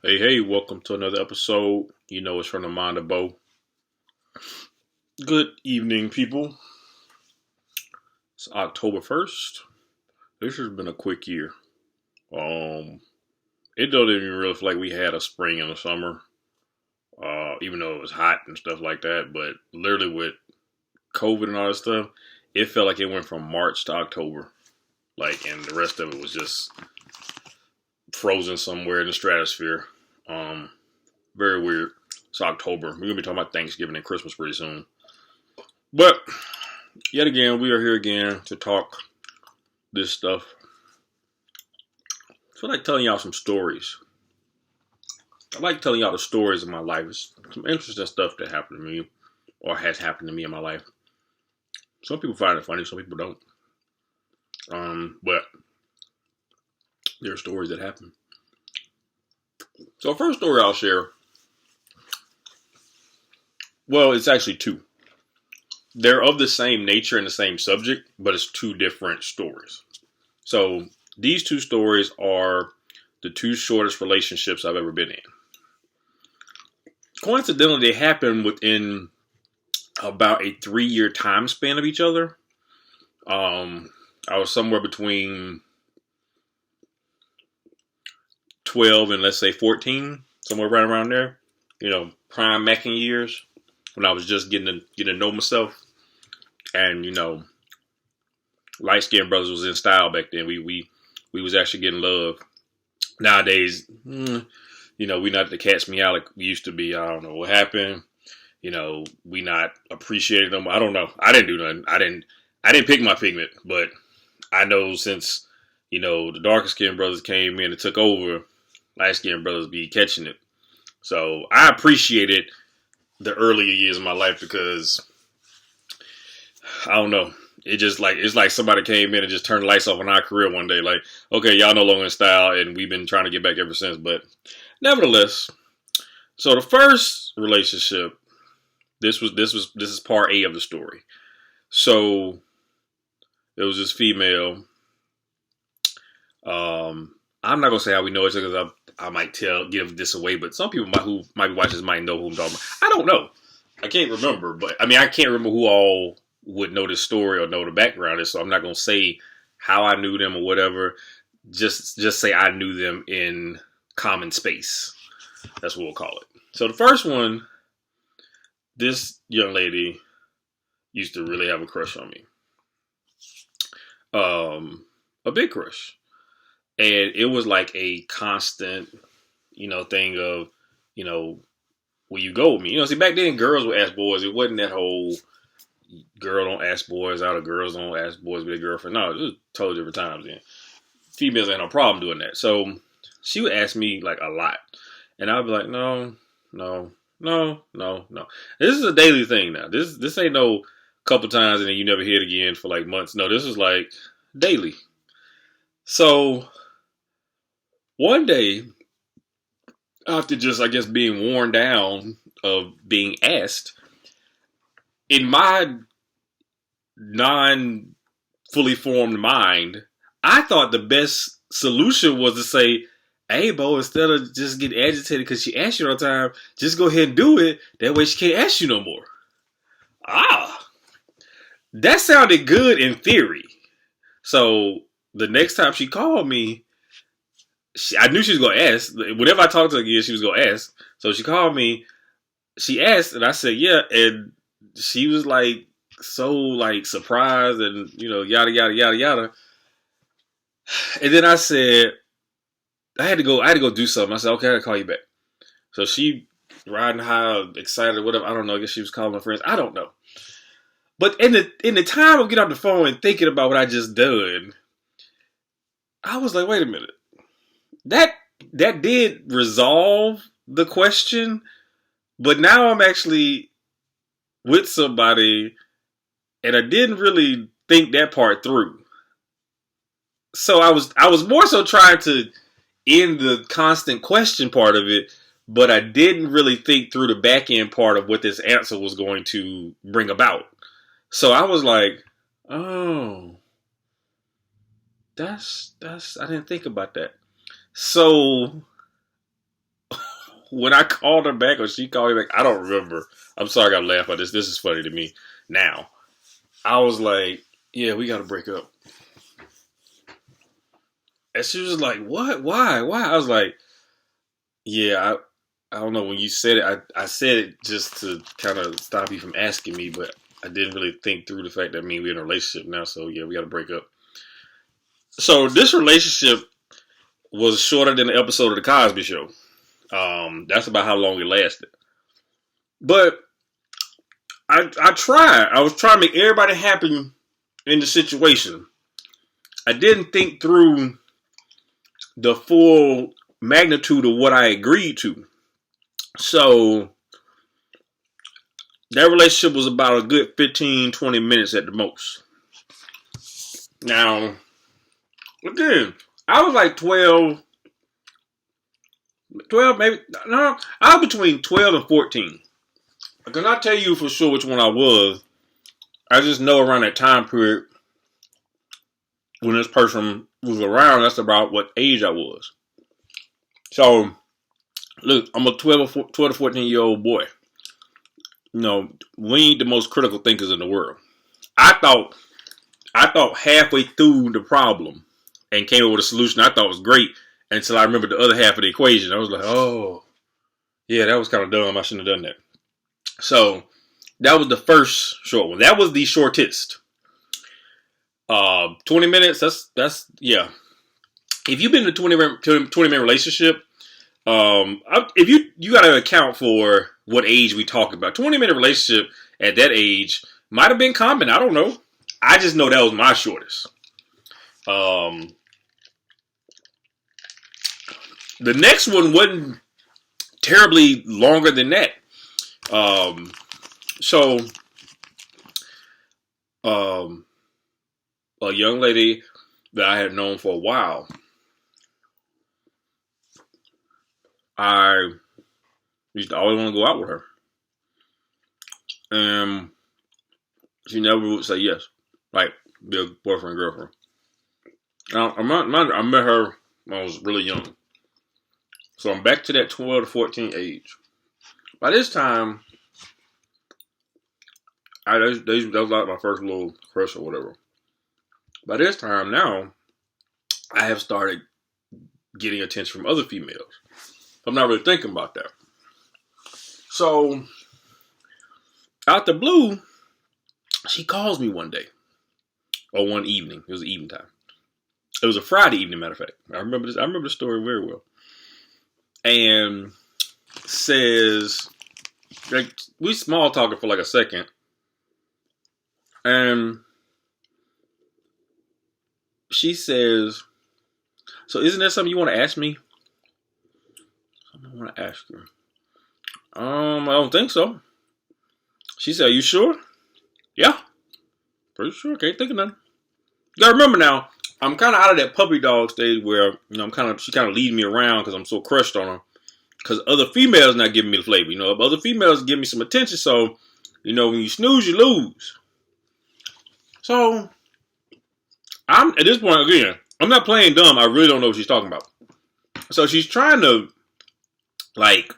Hey, welcome to another episode. It's from the mind of Bo. Good evening, people. It's October 1st. This has been a quick year. Um, it doesn't even really feel like we had a spring and a summer, even though it was hot and stuff like that. But literally with COVID and all that stuff, it felt like it went from March to October. And the rest of it was just frozen somewhere in the stratosphere. Um, Very weird. It's October. We're going to be talking about Thanksgiving and Christmas pretty soon. But yet again, we are here again to talk this stuff. So I like telling y'all some stories. I like telling y'all the stories of my life. It's some interesting stuff that happened to me or has happened to me in my life. Some people find it funny, some people don't. But there are stories that happen. So first story I'll share. Well, it's actually two. They're of the same nature and the same subject, but it's two different stories. So these two stories are the two shortest relationships I've ever been in. Coincidentally, they happened within about a 3-year time span of each other. I was somewhere between 12 and let's say 14, somewhere right around there. Prime macking years when I was just getting to know myself. And light skinned brothers was in style back then. We was actually getting love. Nowadays, we not the cats meow like we used to be. I don't know what happened. We not appreciating them. I don't know. I didn't do nothing. I didn't pick my pigment, but I know since the darker skinned brothers came in and took over, light skinned brothers be catching it. So I appreciated the earlier years of my life because I don't know. It's like somebody came in and just turned the lights off on our career one day. Like, okay, y'all no longer in style, and we've been trying to get back ever since. But nevertheless, so the first relationship, this is part A of the story. So there was this female. I'm not gonna say how we know each other because I might give this away, but some people who might be watching this might know who I'm talking about. I don't know. I can't remember, but I can't remember who all would know this story or know the background is, so I'm not gonna say how I knew them or whatever. Just say I knew them in common space. That's what we'll call it. So the first one, this young lady used to really have a crush on me. A big crush. And it was like a constant, thing of, will you go with me? See, back then girls would ask boys. It wasn't that whole girl don't ask boys out or girls don't ask boys with their girlfriend. No, it was totally different times then. Females had no problem doing that. So she would ask me like a lot. And I'd be like, no. This is a daily thing now. This ain't no couple times and then you never hear it again for like months. No, this is like daily. So one day, after just, I guess, being worn down of being asked, in my non-fully formed mind, I thought the best solution was to say, hey, Bo, instead of just getting agitated because she asked you all the time, just go ahead and do it. That way she can't ask you no more. That sounded good in theory. So the next time she called me, I knew she was going to ask. Whenever I talked to her again, she was going to ask. So she called me. She asked, and I said, yeah. And she was like, so like surprised and, yada, yada, yada, yada. And then I said, I had to go do something. I said, okay, I'll call you back. So she riding high, excited, whatever. I don't know. I guess she was calling her friends. I don't know. But in the time of getting off the phone and thinking about what I just done, I was like, wait a minute. That did resolve the question, but now I'm actually with somebody and I didn't really think that part through. So I was more so trying to end the constant question part of it, but I didn't really think through the back end part of what this answer was going to bring about. So I was like, oh, that's I didn't think about that. So when I called her back or she called me back, I don't remember. I'm sorry I laughed at this. This is funny to me now. I was like, yeah, we got to break up. And she was like, what? Why? I was like, yeah, I don't know. When you said it, I said it just to kind of stop you from asking me, but I didn't really think through the fact that we're in a relationship now. So yeah, we got to break up. So this relationship was shorter than the episode of the Cosby Show. That's about how long it lasted. But I tried. I was trying to make everybody happy in the situation. I didn't think through the full magnitude of what I agreed to. So that relationship was about a good 15, 20 minutes at the most. Now, again, I was like 12 maybe. No, I was between 12 and 14. I cannot tell you for sure which one I was. I just know around that time period when this person was around, that's about what age I was. So, look, I'm a 12 to 14-year-old boy. You know, we ain't the most critical thinkers in the world. I thought halfway through the problem and came up with a solution I thought was great until I remembered the other half of the equation. I was like, oh, yeah, that was kind of dumb. I shouldn't have done that. So that was the first short one. That was the shortest. 20 minutes. That's yeah. If you've been in a 20-minute relationship, if you got to account for what age we talk about. 20-minute relationship at that age might have been common. I don't know. I just know that was my shortest. The next one wasn't terribly longer than that. So, a young lady that I had known for a while, I used to always want to go out with her. And she never would say yes. Like, be a boyfriend, girlfriend. Now, I met her when I was really young. So I'm back to that 12 to 14 age. By this time, that was like my first little crush or whatever. By this time now, I have started getting attention from other females. I'm not really thinking about that. So, out the blue, she calls me one day. Or one evening. It was evening time. It was a Friday evening, matter of fact. I remember this. I remember the story very well. And says, like, we small talking for like a second. And she says, so isn't that something you want to ask me? Something I want to ask her. I don't think so. She said, are you sure? Yeah. Pretty sure. Can't think of nothing. You gotta remember now, I'm kind of out of that puppy dog stage where, you know, she kind of leads me around because I'm so crushed on her. Because other females not giving me the flavor. You know, other females give me some attention. So, you know, when you snooze, you lose. So, I'm at this point, again, I'm not playing dumb. I really don't know what she's talking about. So she's trying to, like,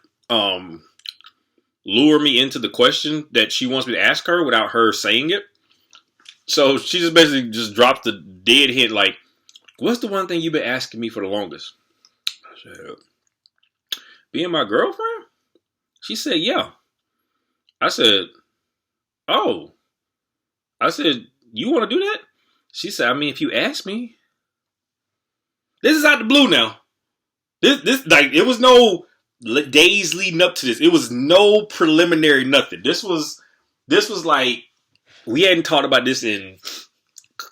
lure me into the question that she wants me to ask her without her saying it. So she just basically just drops the dead hint, like, what's the one thing you've been asking me for the longest? I said, being my girlfriend? She said, yeah. I said, oh. I said, you want to do that? She said, I mean, if you ask me. This is out the blue now. This like, it was no days leading up to this. It was no preliminary nothing. This was like, we hadn't talked about this in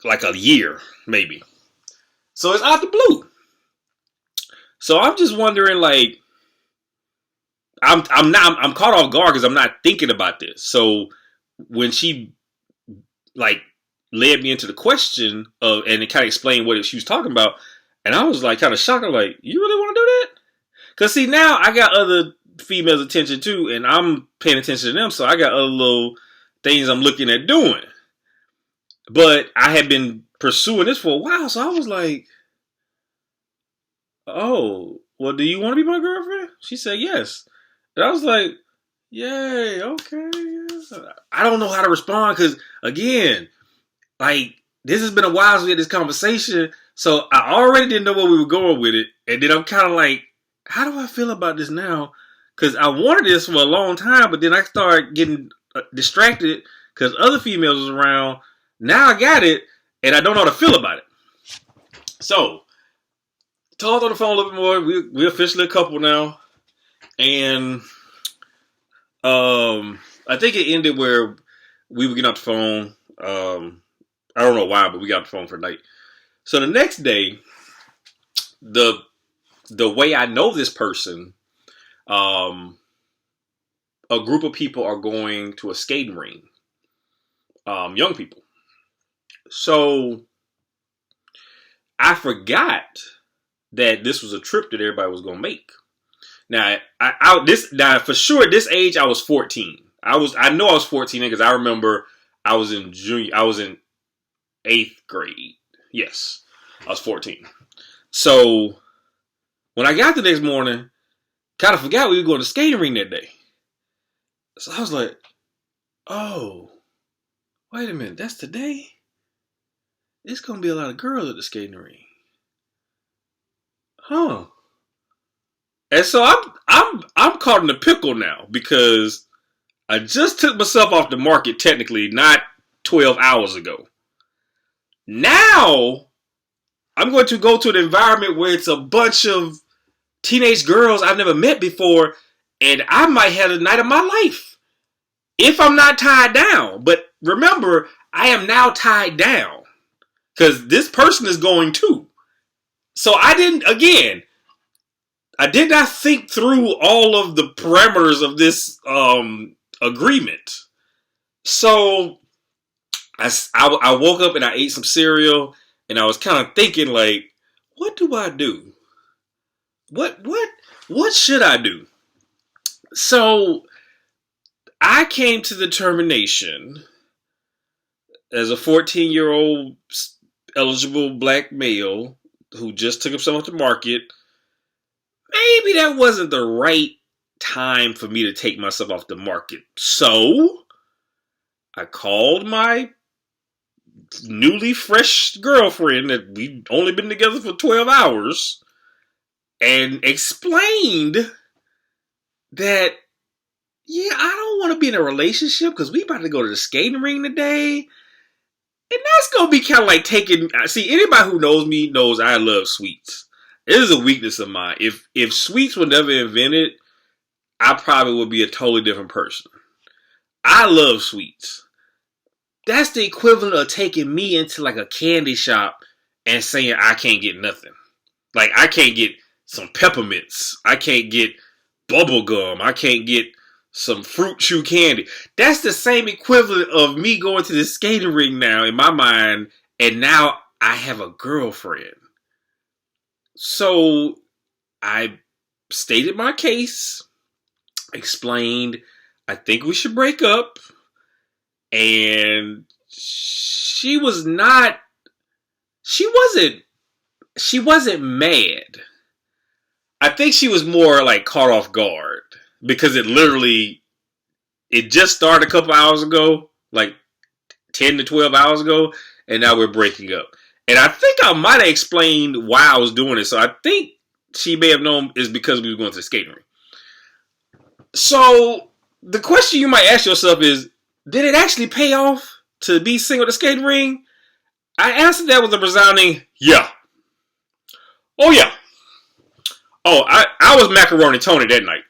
like a year, maybe. So it's out the blue. So I'm just wondering, like, I'm caught off guard because I'm not thinking about this. So when she, like, led me into the question of, and it kind of explained what she was talking about, and I was like kind of shocked. I'm like, you really want to do that? Because see, now I got other females' attention too, and I'm paying attention to them, so I got other little things I'm looking at doing. But I had been pursuing this for a while, so I was like, oh, well, do you want to be my girlfriend? She said yes. And I was like, yay, okay. Yeah. I don't know how to respond because, again, like, this has been a while since we had this conversation. So I already didn't know where we were going with it. And then I'm kind of like, how do I feel about this now? Because I wanted this for a long time, but then I started getting distracted because other females was around. Now I got it, and I don't know how to feel about it. So, talked on the phone a little bit more. We're officially a couple now. And I think it ended where we would get off the phone. I don't know why, but we got off the phone for a night. So the next day, the way I know this person, a group of people are going to a skating ring. Young people. So I forgot that this was a trip that everybody was going to make. Now, now for sure at this age I was 14. I know I was 14 because I remember I was in 8th grade. Yes, I was 14. So when I got the next morning, kind of forgot we were going to skating ring that day. So I was like, oh, wait a minute, that's today? It's going to be a lot of girls at the skating ring. Huh. And so I'm caught in a pickle now because I just took myself off the market technically not 12 hours ago. Now I'm going to go to an environment where it's a bunch of teenage girls I've never met before, and I might have the night of my life if I'm not tied down. But remember, I am now tied down because this person is going too. So I did not think through all of the parameters of this agreement. So I woke up and I ate some cereal and I was kind of thinking like, what do I do? What should I do? So I came to the determination as a 14-year-old eligible black male who just took himself off the market, maybe that wasn't the right time for me to take myself off the market. So I called my newly fresh girlfriend that we've only been together for 12 hours and explained that, yeah, I don't want to be in a relationship because we about to go to the skating ring today. And that's going to be kind of like taking... See, anybody who knows me knows I love sweets. It is a weakness of mine. If sweets were never invented, I probably would be a totally different person. I love sweets. That's the equivalent of taking me into like a candy shop and saying I can't get nothing. Like I can't get some peppermints. I can't get bubble gum. I can't get some fruit chew candy. That's the same equivalent of me going to the skating ring now in my mind, and now I have a girlfriend. So I stated my case, explained I think we should break up, and she wasn't mad. I think she was more like caught off guard because it just started a couple hours ago, like 10 to 12 hours ago, and now we're breaking up. And I think I might have explained why I was doing it. So I think she may have known is because we were going to the skating ring. So the question you might ask yourself is, did it actually pay off to be single at the skating ring? I answered that with a resounding yeah. Oh yeah. Oh, I was macaroni Tony that night.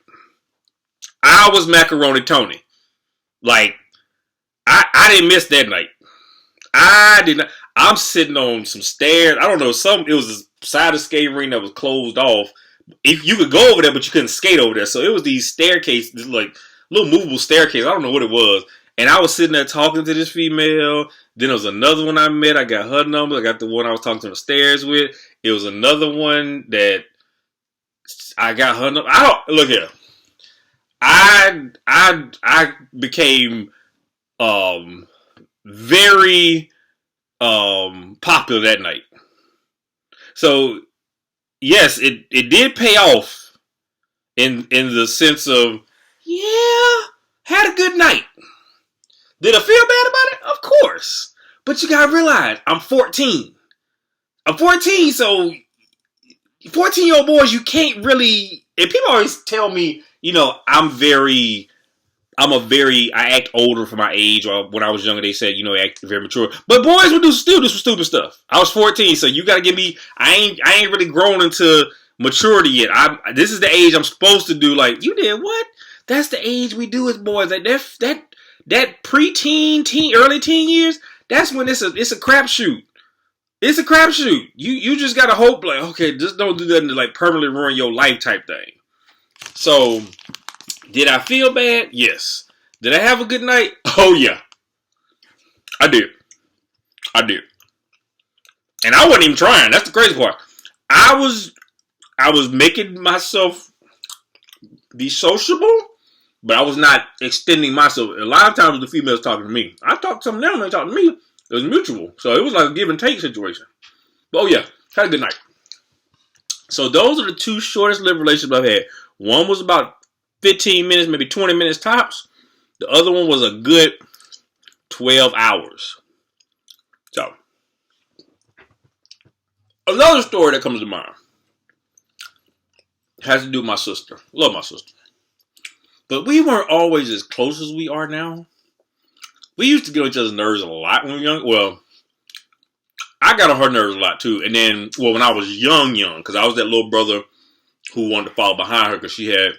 I was macaroni Tony. Like, I didn't miss that night. I did not. I'm sitting on some stairs. I don't know, it was a side of the skating ring that was closed off. If you could go over there, but you couldn't skate over there. So it was these staircases, like little movable staircase. I don't know what it was. And I was sitting there talking to this female. Then there was another one I met. I got her number. I got the one I was talking to on the stairs with. It was another one that I got her number. Look here. I became very popular that night. So yes, it did pay off in the sense of, yeah, had a good night. Did I feel bad about it? Of course. But you gotta realize, I'm 14. I'm 14, so 14-year-old boys, you can't really. And people always tell me, I act older for my age. Or when I was younger, they said, I act very mature. But boys would still do some stupid stuff. I was 14, so you gotta give me. I ain't really grown into maturity yet. This is the age I'm supposed to do. Like, you did what? That's the age we do as boys. That preteen, early teen years. That's when it's a crapshoot. It's a crapshoot. You just gotta hope, like, okay, just don't do that to like permanently ruin your life type thing. So, did I feel bad? Yes. Did I have a good night? Oh yeah, I did. I did. And I wasn't even trying. That's the crazy part. I was making myself be sociable, but I was not extending myself. A lot of times the females talking to me. I talked to them now, and they talking to me. It was mutual. So it was like a give and take situation. But oh yeah, had a good night. So those are the two shortest lived relationships I've had. One was about 15 minutes, maybe 20 minutes tops. The other one was a good 12 hours. So, another story that comes to mind has to do with my sister. Love my sister. But we weren't always as close as we are now. We used to get on each other's nerves a lot when we were young. Well, I got on her nerves a lot too. And then, when I was young, because I was that little brother who wanted to follow behind her because she had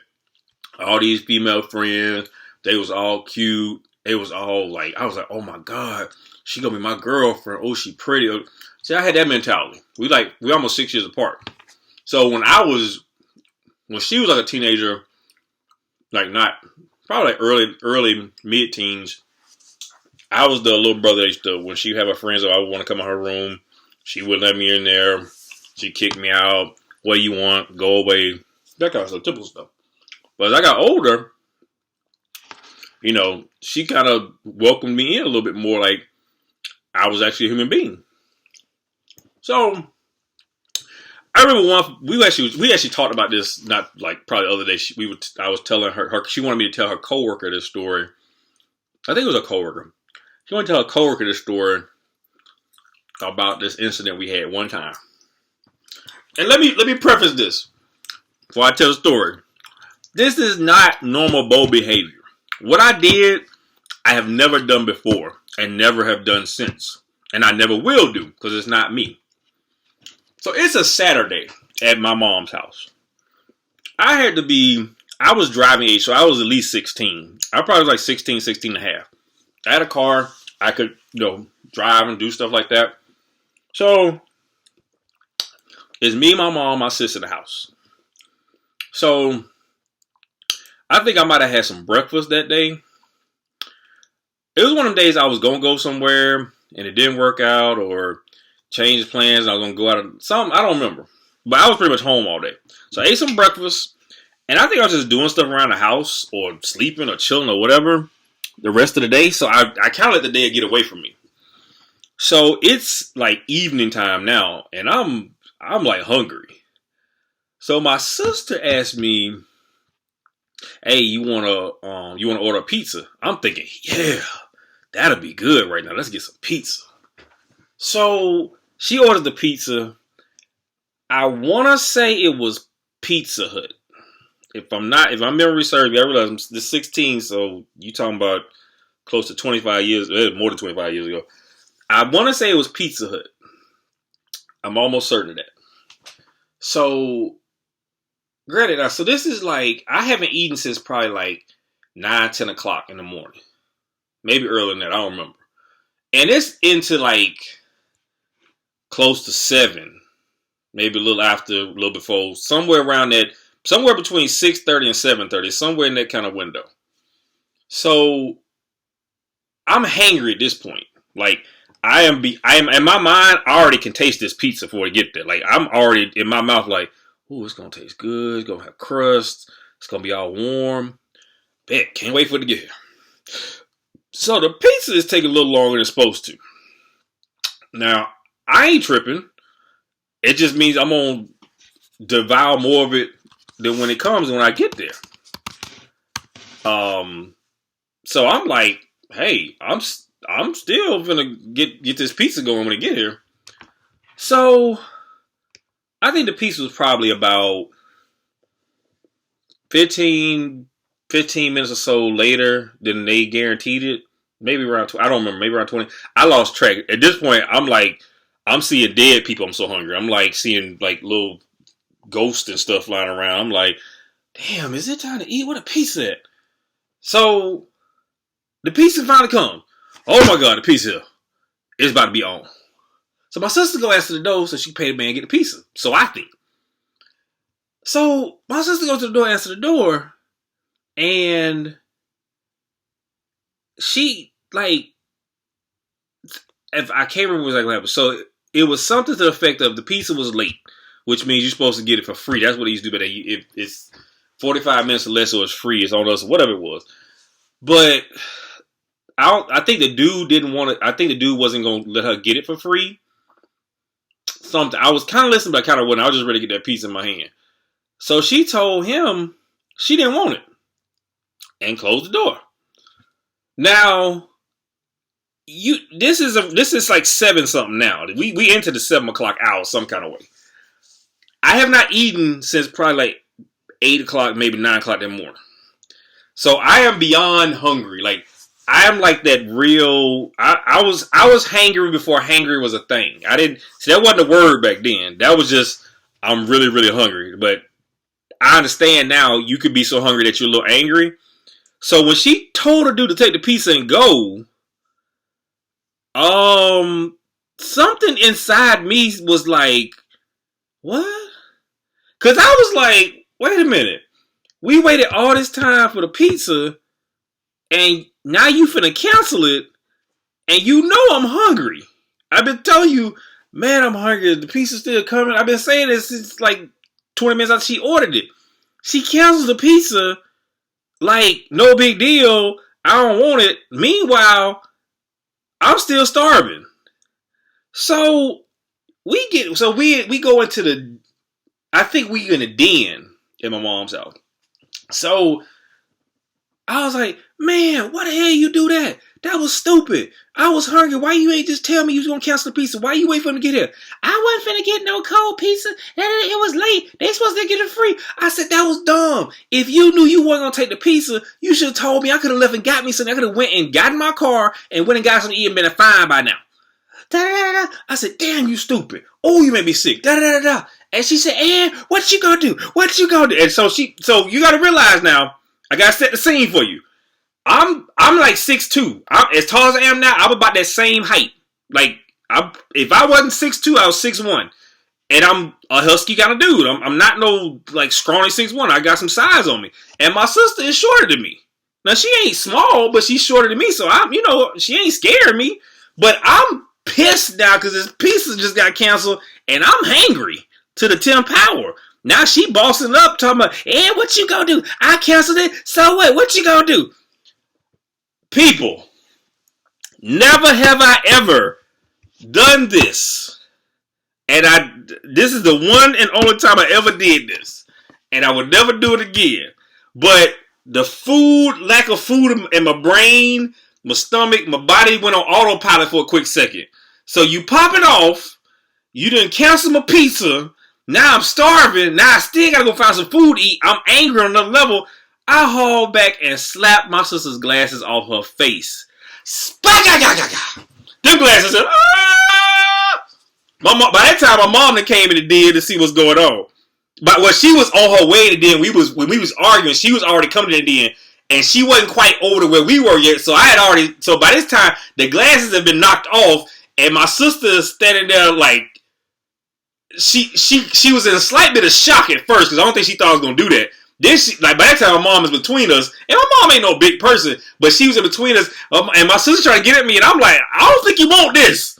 all these female friends. They was all cute. They was all like, I was like, oh my God, she gonna be my girlfriend. Oh, she pretty. See, I had that mentality. We almost 6 years apart. So when she was like a teenager, like not, probably like early mid-teens, I was the little brother that used to, when she had her friends, I would want to come in her room. She wouldn't let me in there. She kicked me out. What do you want? Go away. That kind of stuff, typical stuff. But as I got older, she kind of welcomed me in a little bit more, like I was actually a human being. So I remember we actually talked about this, not like probably the other day. I was telling her she wanted me to tell her coworker this story. I think it was a coworker. She wanted to tell a coworker this story about this incident we had one time. And let me preface this before I tell the story. This is not normal Bo behavior. What I did, I have never done before and never have done since. And I never will do because it's not me. So it's a Saturday at my mom's house. I was driving age, so I was at least 16. I probably was like 16 and a half. I had a car. I could, drive and do stuff like that. So it's me, my mom, my sister in the house. So I think I might have had some breakfast that day. It was one of the days I was going to go somewhere and it didn't work out, or change plans. I was going to go out of something. I don't remember. But I was pretty much home all day. So I ate some breakfast. And I think I was just doing stuff around the house or sleeping or chilling or whatever the rest of the day. So I kind of let the day get away from me. So it's like evening time now. And I'm like hungry. So my sister asked me, hey, you wanna order a pizza? I'm thinking, yeah, that'll be good right now. Let's get some pizza. So she ordered the pizza. I wanna say it was Pizza Hut. If my memory serves me, I realize I'm 16, so you talking about close to 25 years, more than 25 years ago. I wanna say it was Pizza Hut. I'm almost certain of that. So granted, so this is like, I haven't eaten since probably like 9, 10 o'clock in the morning. Maybe earlier than that, I don't remember. And it's into like close to 7. Maybe a little after, a little before. Somewhere around that, somewhere between 6:30 and 7:30. Somewhere in that kind of window. So I'm hangry at this point. Like, I am in my mind, I already can taste this pizza before I get there. Like, I'm already in my mouth like, ooh, it's going to taste good. It's going to have crust. It's going to be all warm. Bet, can't wait for it to get here. So the pizza is taking a little longer than it's supposed to. Now, I ain't tripping. It just means I'm on devour more of it than when I get there. So I'm like, hey, I'm still gonna get this pizza going when I get here. So I think the pizza was probably about 15 minutes or so later than they guaranteed it. Maybe around, I don't remember, maybe around 20. I lost track. At this point, I'm seeing dead people. I'm so hungry. I'm like seeing like little ghosts and stuff flying around. I'm like, damn, is it time to eat? What a pizza at? So the pizza finally comes. Oh my God, the pizza is about to be on. So my sister go answer the door so she can pay the man and get the pizza. So I think. So my sister goes to the door, answer the door, and she like, if I can't remember exactly what happened. So it was something to the effect of the pizza was late, which means you're supposed to get it for free. That's what they used to do. But if it's 45 minutes or less, so it's free. It's on us, or whatever it was. But I think the dude didn't want it. I think the dude wasn't going to let her get it for free. Something. I was kind of listening, but I kind of wasn't. I was just ready to get that pizza in my hand. So she told him she didn't want it and closed the door. Now, this is like 7 something now. We into the 7 o'clock hour some kind of way. I have not eaten since probably like 8 o'clock, maybe 9 o'clock that morning. So I am beyond hungry. Like I am like that real. I was hangry before hangry was a thing. I didn't see that wasn't a word back then. That was just I'm really really hungry. But I understand now. You could be so hungry that you're a little angry. So when she told her dude to take the pizza and go, something inside me was like, what? Because I was like, wait a minute. We waited all this time for the pizza, and now you finna cancel it, and you know I'm hungry. I've been telling you, man, I'm hungry. The pizza's still coming. I've been saying this since like 20 minutes after she ordered it. She cancels the pizza like no big deal. I don't want it. Meanwhile, I'm still starving. So we go into the. I think we in a den at my mom's house. So I was like, man, why the hell you do that? That was stupid. I was hungry. Why you ain't just tell me you was going to cancel the pizza? Why you wait for him to get here? I wasn't finna get no cold pizza. It was late. They supposed to get it free. I said, that was dumb. If you knew you weren't going to take the pizza, you should have told me. I could have left and got me something. I could have went and got in my car and went and got something to eat and been fine by now. Da-da-da-da. I said, damn, you stupid. Oh, you made me sick. Da-da-da-da. And she said, and what you gonna do? What you gonna do? And so you gotta realize now, I gotta set the scene for you. I'm like 6'2". I'm as tall as I am now. I'm about that same height. Like if I wasn't 6'2", I was 6'1". And I'm a husky kind of dude. I'm not no like scrawny 6'1". I got some size on me. And my sister is shorter than me. Now she ain't small, but she's shorter than me. So she ain't scared of me. But I'm pissed now because this pizza just got canceled, and I'm hangry to the 10th power. Now she bossing up, talking about, hey, what you gonna do? I canceled it, so what? What you gonna do? People, never have I ever done this. And this is the one and only time I ever did this. And I would never do it again. But the lack of food in my brain, my stomach, my body went on autopilot for a quick second. So you pop it off, you done cancel my pizza. Now I'm starving. Now I still gotta go find some food to eat. I'm angry on another level. I haul back and slap my sister's glasses off her face. Them glasses said, ah! By that time, my mom came in the den to see what's going on. But when she was on her way to the den, when we was arguing, she was already coming to the den, and she wasn't quite over to where we were yet. So so by this time, the glasses had been knocked off, and my sister is standing there like, she was in a slight bit of shock at first because I don't think she thought I was gonna do that. Then by that time, my mom is between us, and my mom ain't no big person, but she was in between us, and my sister trying to get at me, and I'm like, I don't think you want this.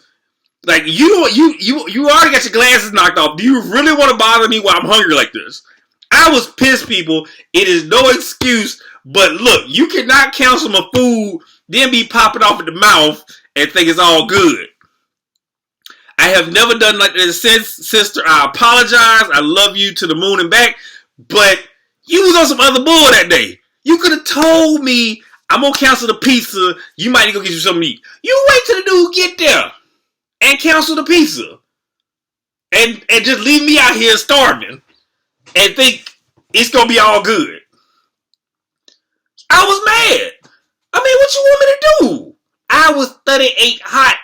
Like you already got your glasses knocked off. Do you really want to bother me while I'm hungry like this? I was pissed, people. It is no excuse, but look, you cannot cancel my food, then be popping off at the mouth and think it's all good. I I have never done like this since, sister. I apologize. I love you to the moon and back. But you was on some other bull that day. You could have told me, I'm going to cancel the pizza. You might need to go get you something to eat. You wait till the dude get there and cancel the pizza. And just leave me out here starving and think it's going to be all good. I was mad. I mean, what you want me to do? I was 38 hot.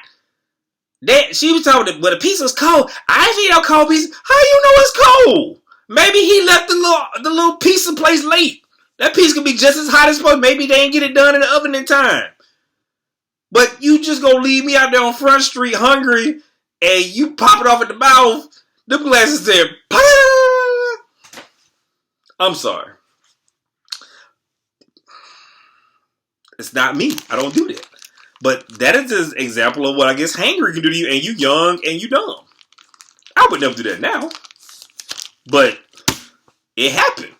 That she was talking, but the pizza's cold. I ain't eat no cold pizza. How you know it's cold? Maybe he left the little pizza place late. That pizza could be just as hot as supposed. Maybe they ain't get it done in the oven in time. But you just gonna leave me out there on Front Street hungry, and you pop it off at the mouth. Them glasses there. I'm sorry. It's not me. I don't do that. But that is an example of what I guess hangry can do to you, and you young and you dumb. I would never do that now. But it happened.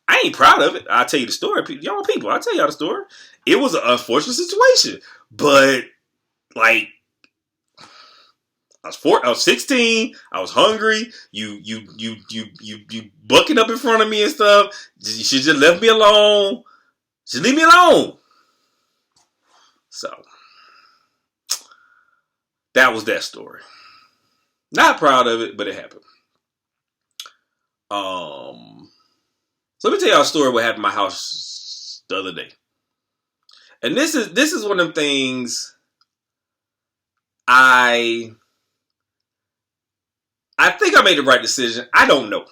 I ain't proud of it. I'll tell you the story. Y'all people, I'll tell y'all the story. It was an unfortunate situation. But, like, I was 16. I was hungry. You bucking up in front of me and stuff. You should just left me alone. Just leave me alone. So, that was that story. Not proud of it, but it happened. So let me tell y'all a story what happened in my house the other day. And this is one of them things I think I made the right decision. I don't know.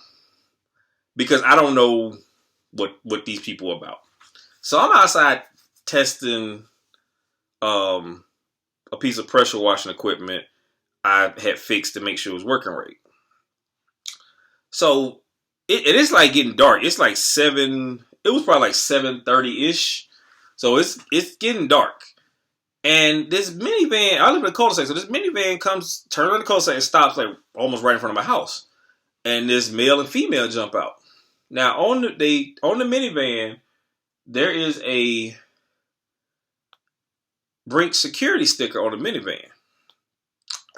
Because I don't know what these people are about. So I'm outside testing a piece of pressure washing equipment I had fixed to make sure it was working right. So it is like getting dark. It's like 7. It was probably like 7:30-ish. So it's getting dark. And this minivan, I live in a cul-de-sac, so this minivan comes, turns on the cul-de-sac and stops like almost right in front of my house. And this male and female jump out. Now on the minivan, there is a Brink security sticker on the minivan.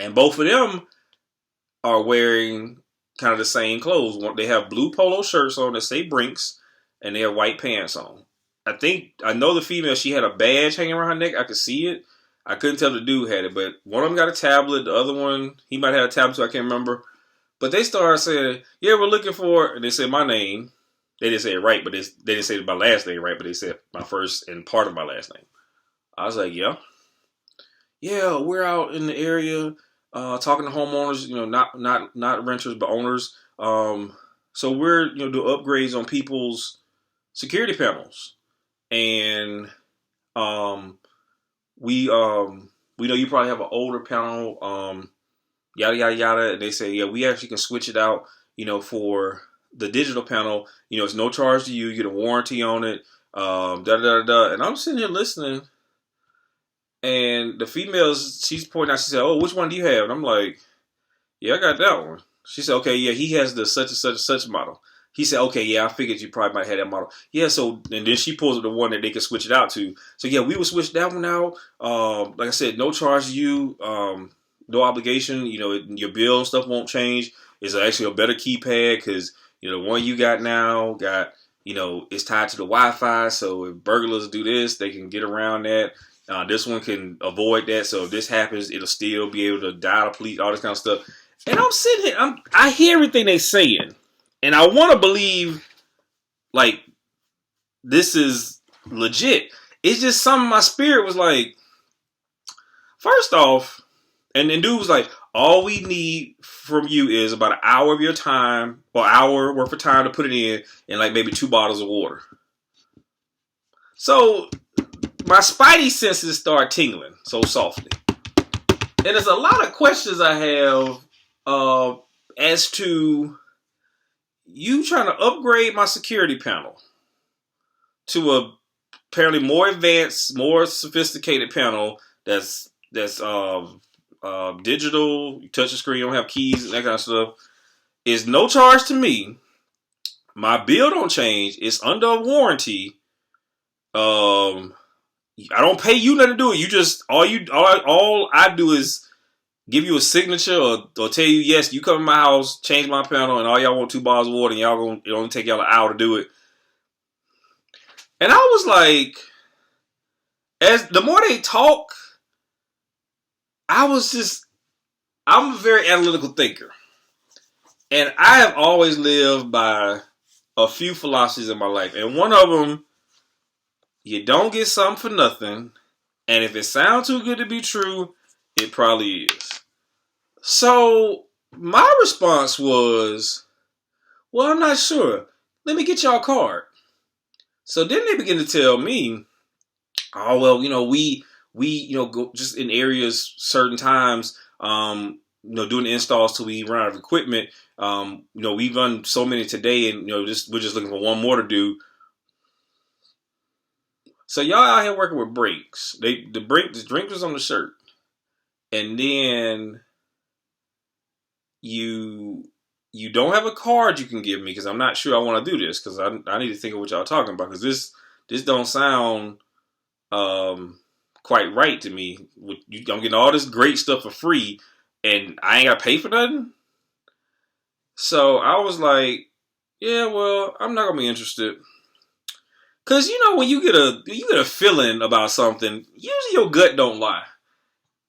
And both of them are wearing kind of the same clothes. They have blue polo shirts on that say Brinks, and they have white pants on. I know the female, she had a badge hanging around her neck. I could see it. I couldn't tell the dude had it, but one of them got a tablet. The other one, he might have a tablet too. I can't remember. But they started saying, yeah, we're looking for, and they said my name. They didn't say it right, but they didn't say my last name right, but they said my first and part of my last name. I was like, yeah. Yeah, we're out in the area talking to homeowners, not renters, but owners. So we're, do upgrades on people's security panels. And we know you probably have an older panel, yada, yada, yada. And they say, yeah, we actually can switch it out, for the digital panel. It's no charge to you. You get a warranty on it, da, da, da, da. And I'm sitting here listening. And the female, she's pointing out, she said, oh, which one do you have? And I'm like, yeah, I got that one. She said, okay, yeah, he has the such and such and such model. He said, okay, yeah, I figured you probably might have that model. Yeah, so, and then she pulls up the one that they can switch it out to. So, yeah, we would switch that one out. Like I said, no charge to you, no obligation. Your bill and stuff won't change. It's actually a better keypad because, the one you got now it's tied to the Wi-Fi. So if burglars do this, they can get around that. This one can avoid that. So if this happens, it'll still be able to dial the police, all this kind of stuff. And I'm sitting here, I hear everything they're saying. And I want to believe, like, this is legit. It's just something my spirit was like, first off, and then dude was like, all we need from you is about an hour of your time, or hour worth of time to put it in, and like maybe 2 bottles of water. So my spidey senses start tingling so softly. And there's a lot of questions I have as to you trying to upgrade my security panel to a apparently more advanced, more sophisticated panel that's digital. You touch the screen, you don't have keys and that kind of stuff. Is no charge to me. My bill don't change. It's under a warranty. I don't pay you nothing to do it. You just all I do is give you a signature or tell you, yes, you come to my house, change my panel, and all y'all want 2 bottles of water, and y'all gonna it only take y'all an hour to do it. And I was like, as the more they talk, I'm a very analytical thinker. And I have always lived by a few philosophies in my life. And one of them, you don't get something for nothing. And if it sounds too good to be true, it probably is. So my response was, well, I'm not sure. Let me get y'all a card. So then they begin to tell me, oh, well, we go just in areas certain times, doing the installs till we run out of equipment. We've run so many today, and we're just looking for one more to do. So y'all out here working with brakes. The drink was on the shirt, and then you don't have a card you can give me because I'm not sure I want to do this because I need to think of what y'all are talking about because this don't sound quite right to me. I'm getting all this great stuff for free, and I ain't got to pay for nothing. So I was like, yeah, well, I'm not gonna be interested. Cause when you get a feeling about something, usually your gut don't lie.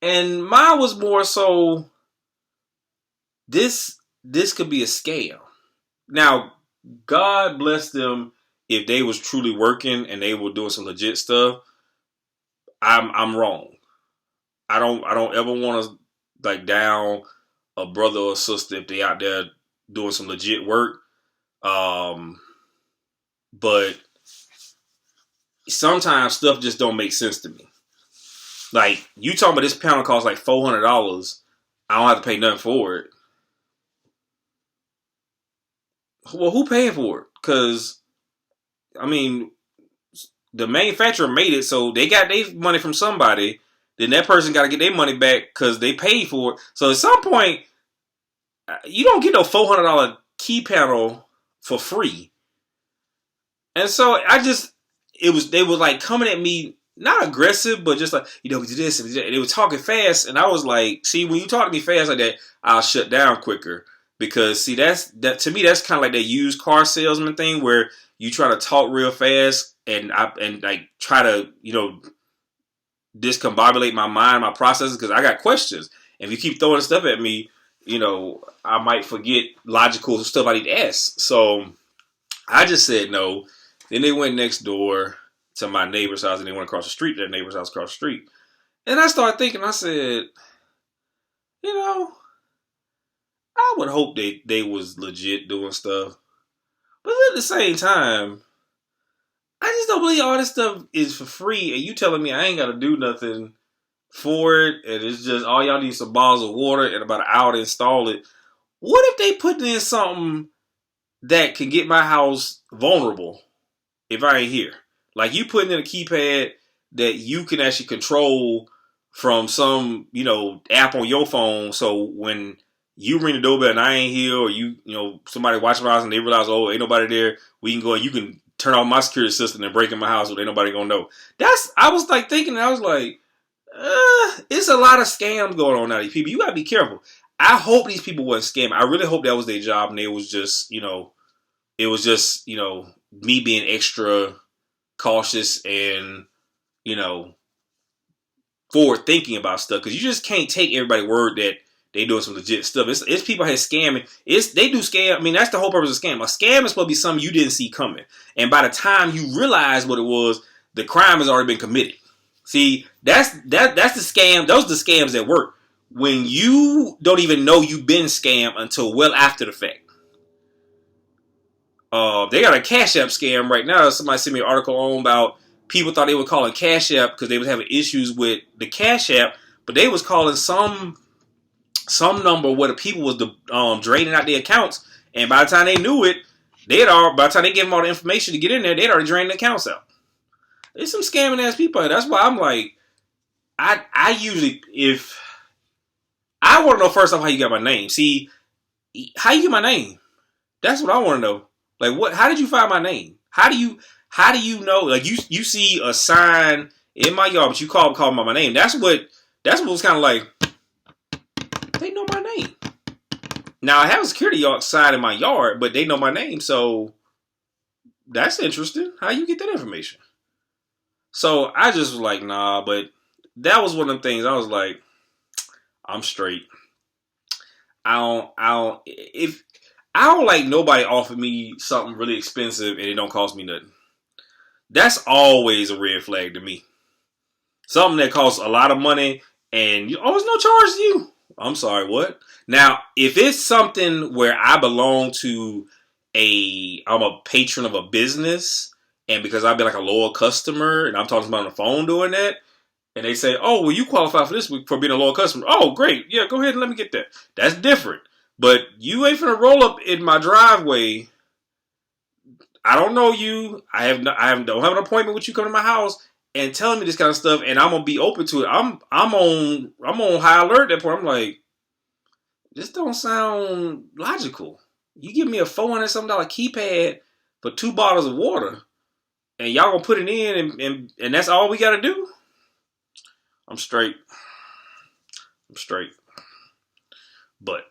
And mine was more so this could be a scam. Now, God bless them if they was truly working and they were doing some legit stuff. I'm wrong. I don't ever want to like down a brother or sister if they out there doing some legit work. But sometimes stuff just don't make sense to me. Like, you talking about this panel costs like $400. I don't have to pay nothing for it. Well, who paying for it? Because, I mean, the manufacturer made it, so they got their money from somebody. Then that person got to get their money back because they paid for it. So at some point, you don't get no $400 key panel for free. And so they were like coming at me, not aggressive, but just like, we do this and they were talking fast. And I was like, see, when you talk to me fast like that, I'll shut down quicker. Because see, that to me, that's kind of like that used car salesman thing where you try to talk real fast and like try to, discombobulate my mind, my processes, because I got questions. And if you keep throwing stuff at me, I might forget logical stuff I need to ask. So I just said no. Then they went next door to my neighbor's house and they went across the street, their neighbor's house across the street. And I started thinking, I said, I would hope they was legit doing stuff. But at the same time, I just don't believe all this stuff is for free and you telling me I ain't got to do nothing for it and it's just all y'all need some bottles of water and about an hour to install it. What if they put in something that can get my house vulnerable if I ain't here? Like you putting in a keypad that you can actually control from some, app on your phone. So when you ring the doorbell and I ain't here or somebody watching my house and they realize, oh, ain't nobody there, we can go and you can turn off my security system and break in my house so ain't nobody gonna know. I was like thinking, I was like, it's a lot of scams going on now. These people, you gotta be careful. I hope these people wasn't scamming. I really hope that was their job and it was just, me being extra cautious and, forward thinking about stuff. Because you just can't take everybody's word that they doing some legit stuff. It's people here scamming. They do scam. I mean, that's the whole purpose of scam. A scam is supposed to be something you didn't see coming. And by the time you realize what it was, the crime has already been committed. See, that's the scam. Those are the scams that work. When you don't even know you've been scammed until well after the fact. They got a Cash App scam right now. Somebody sent me an article on about people thought they were calling Cash App because they was having issues with the Cash App, but they was calling some number where the people was draining out their accounts, and by the time they knew it, by the time they gave them all the information to get in there, they'd already drained the accounts out. There's some scamming ass people. That's why I'm like, I usually, if I want to know first off how you got my name. See, how you get my name? That's what I want to know. Like, what? How did you find my name? How do you know? Like, you see a sign in my yard, but you call my name. That's what was kind of like. They know my name. Now, I have a security outside in my yard, but they know my name, so that's interesting. How you get that information? So I just was like, nah, but that was one of them things. I was like, I'm straight. If I don't like nobody offer me something really expensive and it don't cost me nothing. That's always a red flag to me. Something that costs a lot of money and there's no charge to you. I'm sorry, what? Now, if it's something where I belong to I'm a patron of a business, and because I've been like a loyal customer and I'm talking about on the phone doing that, and they say, oh, well, you qualify for this for being a loyal customer. Oh, great. Yeah, go ahead and let me get that. That's different. But you ain't finna roll up in my driveway. I don't know you. Don't have an appointment with you coming to my house and telling me this kind of stuff, and I'm gonna be open to it. I'm on high alert at that point. I'm like, this don't sound logical. You give me a $400 something keypad for 2 bottles of water, and y'all gonna put it in, and that's all we gotta do. I'm straight. But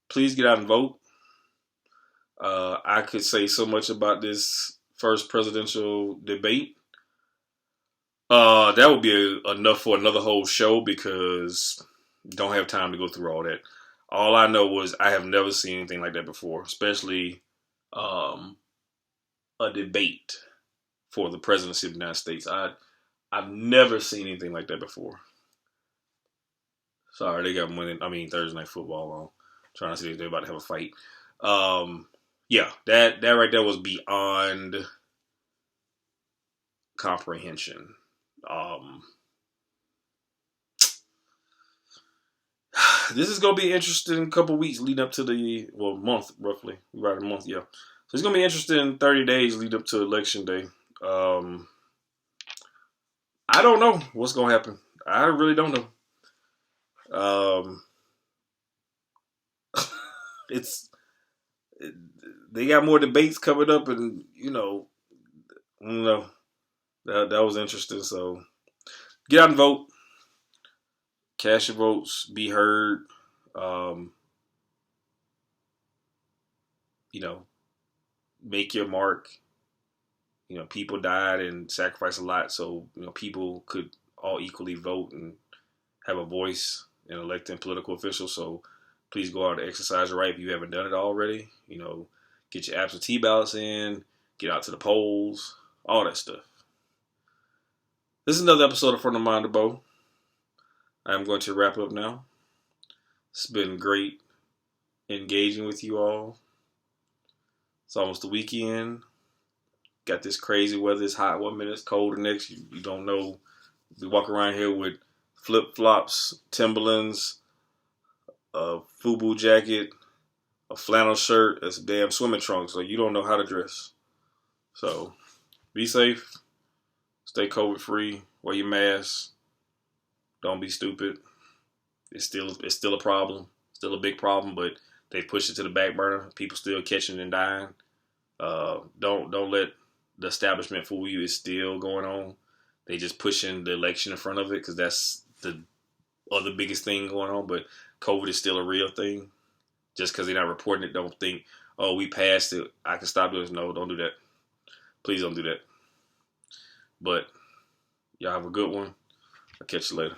please get out and vote. I could say so much about this first presidential debate. That would be enough for another whole show because don't have time to go through all that. All I know was I have never seen anything like that before, especially a debate for the presidency of the United States. I've never seen anything like that before. Sorry, they got Thursday Night Football on. Trying to see if they're about to have a fight. Yeah, that right there was beyond comprehension. This is going to be an interesting couple weeks leading up to month, roughly. About a month, yeah. So it's going to be interesting 30 days lead up to Election Day. I don't know what's going to happen. I really don't know. They got more debates coming up, and I don't know. That was interesting. So get out and vote, cast your votes, be heard. Make your mark. People died and sacrificed a lot, so people could all equally vote and have a voice in electing political officials. So please go out and exercise your right if you haven't done it already. Get your absentee ballots in, get out to the polls, all that stuff. This is another episode of From the Mind to Bo. I'm going to wrap up now. It's been great engaging with you all. It's almost the weekend. Got this crazy weather. It's hot one minute, it's cold the next. You don't know. We walk around here with flip-flops, Timberlands, a FUBU jacket, a flannel shirt, and some damn swimming trunks. So you don't know how to dress. So be safe. Stay COVID-free. Wear your mask. Don't be stupid. It's still a problem. Still a big problem, but they pushed it to the back burner. People still catching and dying. Don't let the establishment fool you. It's still going on. They just pushing the election in front of it because that's the other biggest thing going on. But COVID is still a real thing. Just because they're not reporting it, don't think, oh, we passed it, I can stop this. No, don't do that. Please don't do that. But y'all have a good one. I'll catch you later.